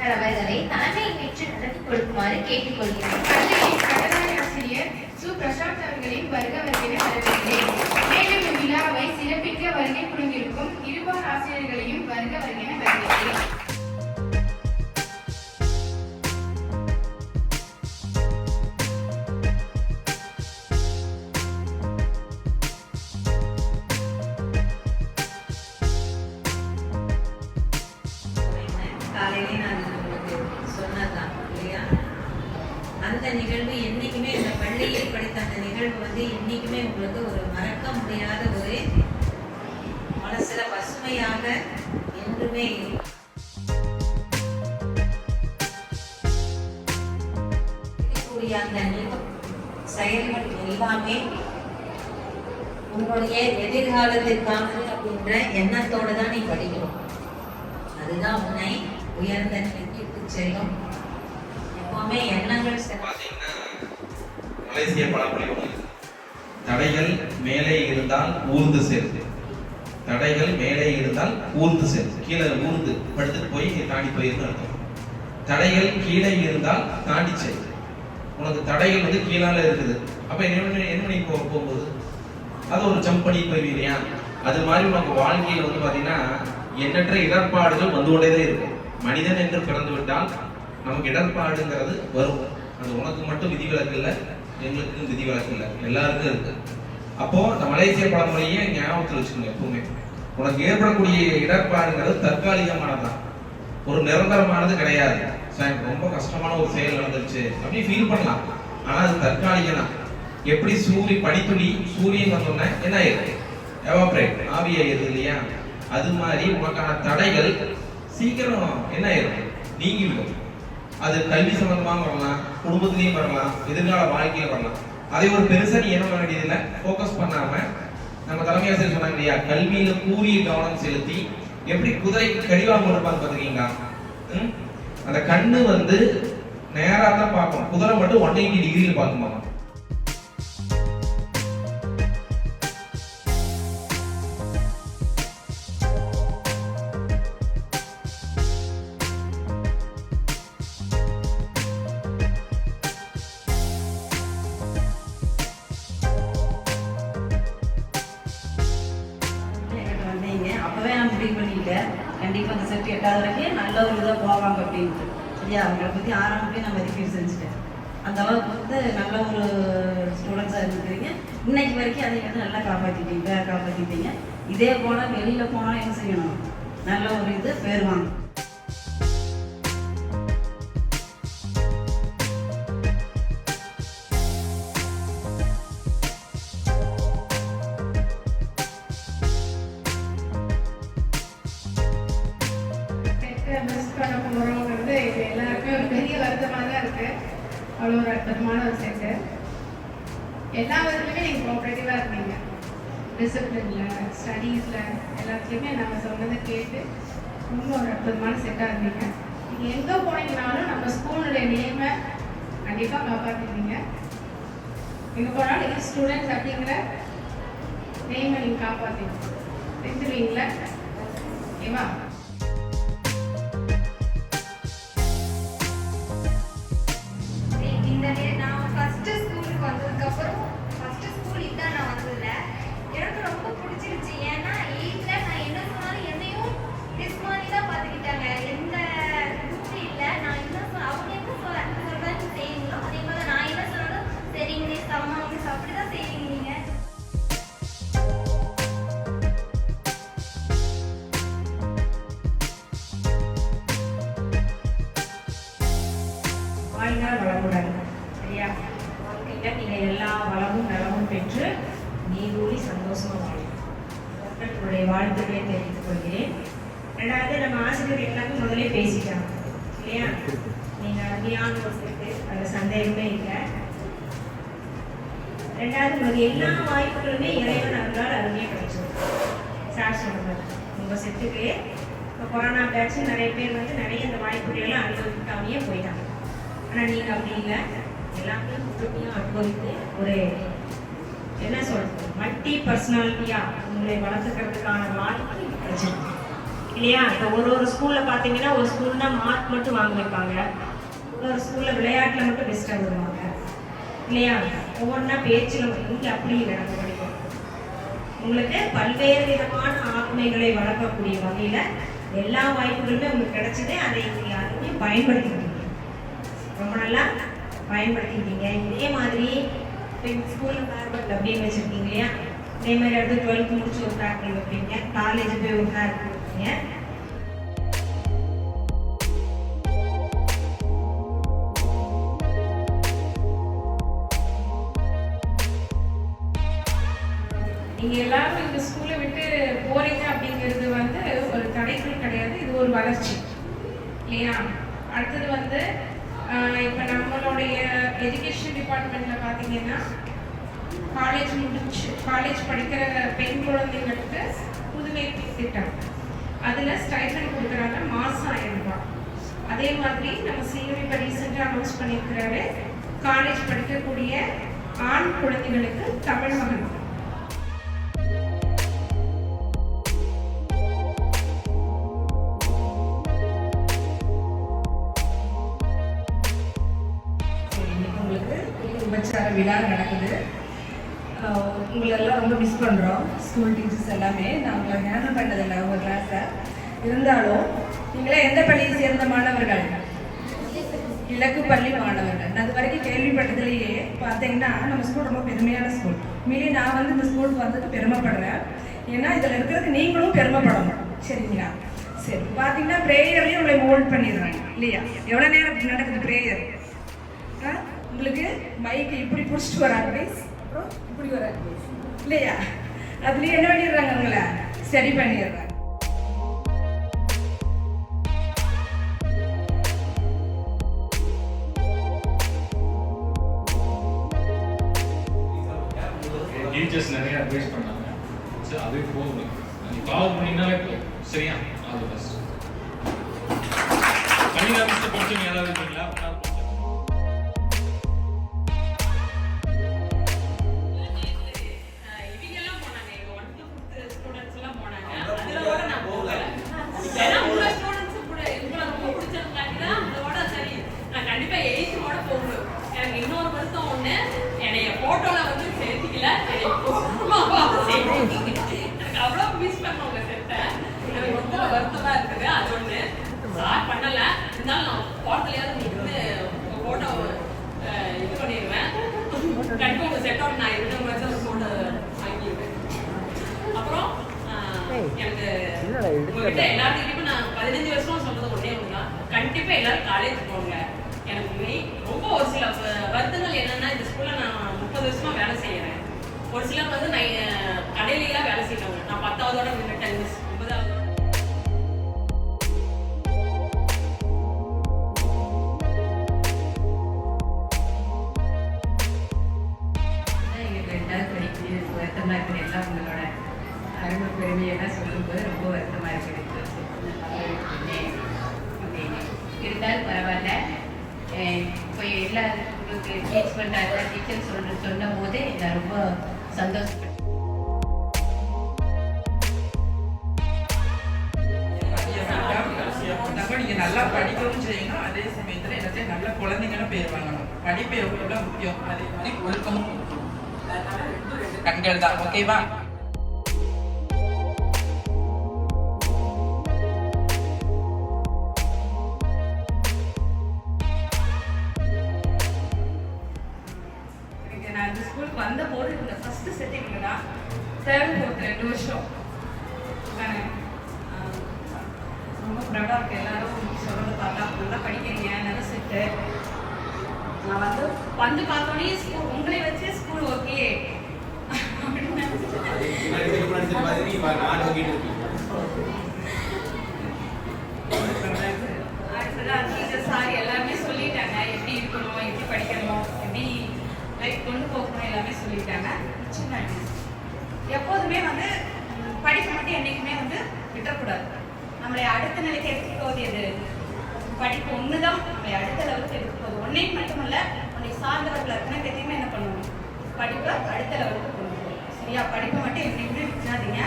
Doctor அவர்களை தலைமை ஏற்று நடத்தி கொடுக்குமாறு கேட்டுக்கொள்கிறேன். பள்ளியின் கடலாய் ஆசிரியர் சு. பிரசாந்த் அவர்களின் வருக வருகிற வரவேற்கிறேன். மேலும் இவ்விழாவை சிறப்பிக்க வருகை புரிந்திருக்கும் இருபால் ஆசிரியர்களையும் வருக வருகிற வரவேற்கிறேன். காலையிலே நான் உங்களுக்கு சொன்னதான் இல்லையா? அந்த நிகழ்வு என்றைக்குமே இந்த பள்ளியில் படித்த அந்த நிகழ்வு என்றைக்குமே உங்களுக்கு ஒரு மறக்க முடியாத ஒரு மனசுல பசுமையாக என்றுமே இருக்கக்கூடிய அந்த செயல்கள் எல்லாமே உன்னுடைய எதிர்காலத்திற்கானது அப்படின்ற எண்ணத்தோடு தான் நீ படிக்கணும். அதுதான் உன்னை உயர்ந்த நிலைக்கு செல்லும். எப்பவுமே எண்ணங்கள் மலேசிய பழமொழி தடைகள் மேலே இருந்தால் ஊர்ந்து செல். தடைகள் மேலே இருந்தால் ஊர்ந்து செல். கீழே ஊர்ந்து படுத்துட்டு போய் தாண்டி போயிருந்து அர்த்தம். தடைகள் கீழே இருந்தால் தாண்டி செல். உனக்கு தடைகள் கீழால இருக்குது. அப்ப என்ன பண்ணி போகும்போது அது ஒரு ஜம்ப் பண்ணி போயிருவியா? அது மாதிரி உனக்கு வாழ்க்கையில் பாத்தீங்கன்னா எண்ணற்ற இடர்பாடுகள் வந்து கொண்டேதான் இருக்கும். மனிதன் என்று பிறந்து விட்டால் நமக்கு இடர்பாடுங்கிறது வரும். அது உனக்கு மட்டும் விதிவிலக்கு இல்லை, எங்களுக்கு விதிவிலக்கு இல்லை, எல்லாருக்கும் இருக்கு. அப்போ இந்த மலேசிய பழமொழியை ஞாபகத்தில் வச்சுக்கோங்க. எப்பவுமே உனக்கு ஏற்படக்கூடிய இடர்பாடுங்கிறது தற்காலிகமானதான், ஒரு நிரந்தரமானது கிடையாது. ரொம்ப கஷ்டமான ஒரு செயல் நடந்துருச்சு அப்படி ஃபீல் பண்ணலாம், ஆனா அது தற்காலிகம் தான். எப்படி பனித்துளி சூரியன் வந்தோம்னா என்ன ஆயிருக்கு? எவாப்ரேட், ஆவியாயிருது இல்லையா? அது மாதிரி உனக்கான தடைகள் சீக்கிரம் என்ன ஆயிரும்? நீங்கிவிடும். அது கல்வி சம்பந்தமாக வரலாம், குடும்பத்திலையும் வரலாம், எதிர்கால வாழ்க்கையில வரலாம். அதை ஒரு பெருசா நீ என்ன பண்ண வேண்டியதில்லை, ஃபோக்கஸ் பண்ணாம நம்ம தலைமை ஆசிரியர் சொன்னாங்க இல்லையா, கல்வியில கூறிய கவனம் செலுத்தி எப்படி குதிரை கடிவாங்க இருப்பாங்க பாத்துக்கீங்களா? அந்த கண்ணு நேரா தான் பார்க்கும், குதிரை மட்டும் 180 டிகிரியில பார்க்குமா. அப்பவே நான் முடிவு பண்ணிட்டேன், கண்டிப்பா அந்த செட் 8வது வரைக்கும் நல்ல ஒரு இதாக போவாங்க அப்படின்ட்டு. சரியா? அவங்களை பற்றி 6ஆம் நான் மதிப்பீடு செஞ்சுட்டேன். அந்த அளவுக்கு நல்ல ஒரு ஸ்டூடெண்ட்ஸாக இருக்கிறீங்க. இன்னைக்கு வரைக்கும் அதை நல்லா காப்பாற்றிட்டீங்க. இதே போல வெளியில் போனால் என்ன செய்யணும்? நல்ல ஒரு இது பேர் வாங்க. மிஸ் பண்ண போகிறோங்கிறது இது எல்லாருக்குமே ஒரு பெரிய வருத்தமாக தான் இருக்குது. அவ்வளோ ஒரு அற்புதமான ஒரு செட்டு. எல்லா விதத்துலையுமே நீங்கள் கோஆப்ரேட்டிவாக இருந்தீங்க. டிசிப்ளினில், ஸ்டடீஸில், எல்லாத்துலேயுமே நாங்கள் சொன்னதை கேட்டு ரொம்ப ஒரு அற்புதமான செட்டாக இருந்தீங்க. நீங்கள் எங்கே போனீங்கனாலும் நம்ம ஸ்கூலுடைய நேமை கண்டிப்பாக காப்பாற்றிருந்தீங்க. எங்கே போனாலும் நீங்கள் ஸ்டூடெண்ட்ஸ் அப்படிங்கிற நேமை நீங்கள் காப்பாற்றிங்க. தெரிஞ்சுருவீங்களா? ஓகேவா? நான் ஃபர்ஸ்ட் ஸ்கூலுக்கு வந்ததுக்கப்புறம் ஃபர்ஸ்ட் ஸ்கூல் இதான் நான் வந்ததில்ல. எனக்கு ரொம்ப பிடிச்சிருச்சு. ஏன்னா 8th நான் என்ன சொன்னாலும் என்னையும் டிஸ் மாதிரி தான் பார்த்துக்கிட்டாங்க. எந்த இதுவும் இல்லை. நான் என்ன அவங்க என்ன சொல்கிறாங்க செய்யுங்களோ அதே மாதிரி நான் என்ன சொன்னாலும் சரிங்க மிஸ், அம்மா மிஸ் அப்படி தான் செய்வீங்க நீங்கள். வாழ்நாள் வளமுடன். சரியா? வாழ்க்கையில் நீங்கள் எல்லா வளமும் நலமும் பெற்று நீடூழி சந்தோஷமாக வாழும். உங்களுடைய வாழ்த்துக்களை தெரிவித்துக் கொள்கிறேன். 2வது, நம்ம ஆசிரியர் எல்லாமே முதலே பேசிட்டாங்க இல்லையா? நீங்கள் அருமையான ஒரு செட்டு, அதில் சந்தேகமே இல்லை. 2வது, உங்களுக்கு எல்லா வாய்ப்புகளுமே இறைவன் அவர்களால் அருமையாக கிடைச்சிடும். சார் சொன்னது உங்கள் செட்டுக்கு இப்போ கொரோனா பேட்ச் நிறைய பேர் நிறைய இந்த வாய்ப்புகளெல்லாம் அனுபவிக்காமையே போயிட்டாங்க. ஆனால் நீங்கள் அப்படி இல்லை, எல்லாமே முழுமையாக அனுபவித்து ஒரு என்ன சொல்றது மல்டி பர்சனாலிட்டியாக உங்களை வளர்த்துக்கிறதுக்கான வாய்ப்பு கிடைச்சிருக்கு. இல்லையா? இப்போ ஒரு ஸ்கூலில் பார்த்தீங்கன்னா ஒரு ஸ்கூல்னா மார்க் மட்டும் வாங்க வைப்பாங்க, ஒரு ஸ்கூலில் விளையாட்டில் மட்டும் பெஸ்ட்டாக வருவாங்க இல்லையா? ஒவ்வொன்றா பேச்சில் இங்கே அப்படி இல்லை. நம்ம படிப்போம் உங்களுக்கு பல்வேறு விதமான ஆளுமைகளை வளர்க்கக்கூடிய வகையில் எல்லா வாய்ப்புகளுமே உங்களுக்கு கிடைச்சது. அதை யாருமே பயன்படுத்திக்கிட்டீங்க, ரொம்ப நல்லா பயன்படுத்திக்கிட்டீங்க. இதே மாதிரி ஸ்கூலில் ஃபேர்வெல் அப்படின்னு வச்சுருக்கீங்க இல்லையா? இதே மாதிரி அடுத்து 12th முடிச்சு ஒரு ஃபேர்வெல் வைப்பீங்க, காலேஜ் போய் ஒரு ஃபேர்வெல் வைப்பீங்க. நீங்கள் எல்லாரும் இந்த ஸ்கூலை விட்டு போறீங்க அப்படிங்கிறது வந்து ஒரு தடைகள் கிடையாது, இது ஒரு வளர்ச்சி இல்லையா? அடுத்தது வந்து இப்போ நம்மளுடைய எஜுகேஷன் டிபார்ட்மெண்ட்டில் பார்த்தீங்கன்னா காலேஜ் படிக்கிற பெண் குழந்தைங்களுக்கு புதுமை திட்டம், அதில் ஸ்டைஃபண்ட் கொடுக்குறாங்க, மாதம் 1000 ரூபாய். அதே மாதிரி நம்ம சிஎம் இப்போ ரீசெண்டாக அனௌன்ஸ் பண்ணியிருக்கிறாரு, காலேஜ் படிக்கக்கூடிய ஆண் குழந்தைகளுக்கு தமிழ் மகன். உபச்சார விழா நடக்குது. உங்களெல்லாம் ரொம்ப மிஸ் பண்ணுறோம். ஸ்கூல் டீச்சர்ஸ் எல்லாமே நான் உங்களை ஹேண்டில் பண்ணதில்லை உங்கள் கிளாஸை. இருந்தாலும் நீங்களே எந்த பள்ளியை சேர்ந்த மாணவர்கள்? இலக்கு பள்ளி மாணவர்கள். நான் அது வரைக்கும் கேள்விப்பட்டதுலேயே பார்த்தீங்கன்னா நம்ம ஸ்கூல் ரொம்ப பெருமையான ஸ்கூல். மீறி நான் வந்து இந்த ஸ்கூலுக்கு வந்ததுக்கு பெருமைப்படுறேன். ஏன்னா இதில் இருக்கிறதுக்கு நீங்களும் பெருமைப்படணும், சரிங்களா? சரி, பார்த்தீங்கன்னா ப்ரேயர்லேயும் உங்களை மோல்ட் பண்ணிடுறாங்க இல்லையா? எவ்வளோ நேரம் நடக்குது ப்ரேயர்? உங்களுக்கு மைக்கு இப்படி பிடிச்சிட்டு வராங்க ப்ளீஸ், அப்புறம் இப்படி வராங்க ப்ளீஸ் இல்லையா? அதுலேயே என்ன பண்ணிடுறாங்க, உங்களை சரி பண்ணிடுறாங்க. டீச்சர்ஸ் நிறைய அட்வைஸ் பண்ணாங்க. சரி, அதே போதும், நீங்கள் ஃபாலோ பண்ணிங்கனாலே போதும். சரியா? All the best. கணிதா மிஸ்டர் படிச்சவங்க யாராவது இருக்கீங்களா? எல்லாத்துக்கிட்டையும் நான் 15 வருஷமா சொல்றது ஒன்னே ஒண்ணுதான், கண்டிப்பா எல்லாரும் காலேஜ் போங்க. எனக்கு ரொம்ப ஒரு சில வருத்தங்கள் என்னன்னா, இந்த ஸ்கூல்ல நான் 30 வருஷமா வேலை செய்யறேன். ஒரு சிலர் வந்து நான் கடையிலாம் வேலை செய்யறாங்க. நான் 10ஆவதோட நின்னுட்டேன், 9ஆவது. வருத்தமாக இருக்குது. எல்லாம் உங்களோட அருமை பெருமையெல்லாம் சொல்லும்போது ரொம்ப வருத்தமாக இருக்குது. இருந்தாலும் பரவாயில்ல. இப்போ எல்லா உங்களுக்கு டீச் பண்ணுறாங்க, டீச்சர் சொன்ன போது நான் ரொம்ப சந்தோஷப்பட்டேன். நீங்கள் நல்லா படிக்கவும் செய்யணும், அதே சமயத்தில் எல்லாத்தையும் நல்ல குழந்தைங்களும் பேர் வாங்கணும். படிப்பு எவ்வளோ முக்கியம், அதே மாதிரி ஒழுக்கமும் கண்கள் தான். ஓகேவா? நான் இந்த ஸ்கூலுக்கு வந்த போது இந்த ஃபர்ஸ்ட் செட்டிங்ல தான் 3rd 4th 2 வருஷம் ரொம்ப ப்ரௌடாக இருக்கு. எல்லாரும் சொல்றது பார்க்கலாம், நல்லா படிக்கிறீங்க, நல்ல செட்டு. நான் வந்து பார்த்தோன்னே ஸ்கூல் உங்களை வச்சு ஸ்கூல் ஓகே அடுத்ததான் டீச்சர் சார் எல்லாருமே சொல்லிட்டாங்க, எப்படி இருக்கணும், எப்படி படிக்கணும், எப்படி லைஃப் கொண்டு போகணும், எல்லாமே சொல்லிட்டாங்க. சின்ன எப்போதுமே வந்து படிப்பு மட்டும் என்றைக்குமே வந்து விட்டுறக்கூடாது. நம்மளை அடுத்த நிலைக்கு எடுத்துட்டு போகுது எது? படிப்பு ஒன்று தான் நம்மளை அடுத்த லெவலுக்கு எடுத்துட்டு போகுது. ஒன்றையும் மட்டுமல்ல, உன்னை சார்ந்தவர்கள் அத்தனை பேத்தையுமே என்ன பண்ணணும், படிப்பை அடுத்த லெவலுக்கு கொண்டு போகணும். சரியா? படிப்பை மட்டும் எப்படியுமே விட்டுறாதீங்க.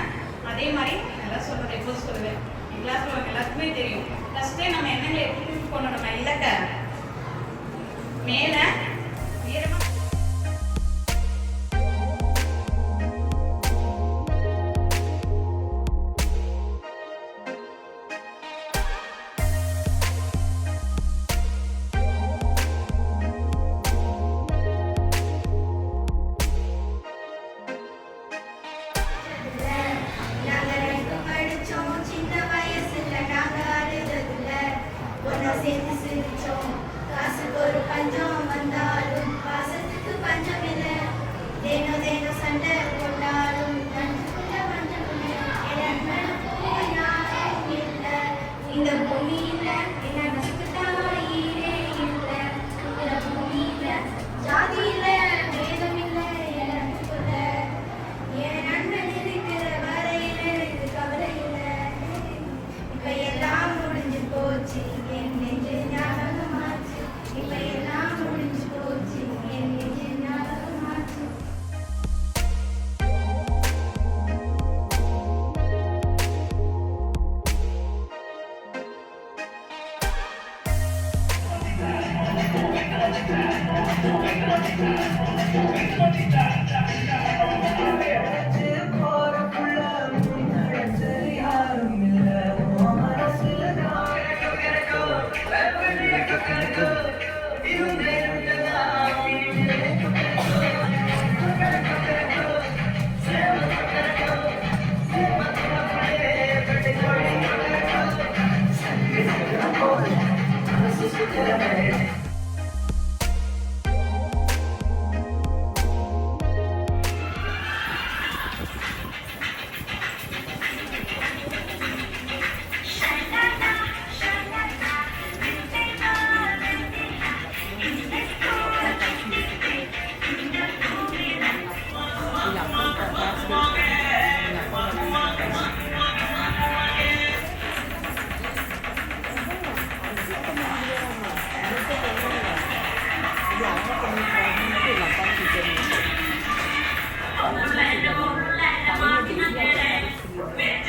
அதே மாதிரி நல்லா சொல்றது எப்போது சொல்லுவேன், கிளாஸ்ல உள்ள எல்லாத்துக்குமே தெரியும். ஃபர்ஸ்டே நம்ம எண்ணங்களை எப்படி தூக்கி போடணும், நம்ம இலக்க மேல உயரமா சேர்த்து சிரிச்சோம், காசுக்கு ஒரு பஞ்சம் வந்தாலும் பாசத்துக்கு பஞ்சம் இல்லை. தேனோ தேனோ சண்டை போட்டாலும் நன்றுக்குள்ள பஞ்சம் இல்லை. யாரும் இல்லை இந்த பூமியில, என்ன நசுக்குதான் ஈரே இல்லை. இந்த பூமியில ஜாதி இல்லை, வேதம் இல்லை, எனக்குள்ள என் நண்பன் இருக்கிற வரையில எனக்கு கவலை இல்லை. இப்ப எல்லாம் முடிஞ்சு போச்சு, என் நெஞ்சு ஞாபகமாச்சு. இப்ப எல்லாம் முடிஞ்சு போச்சு, என் நெஞ்சு ஞாபகமாச்சு. Better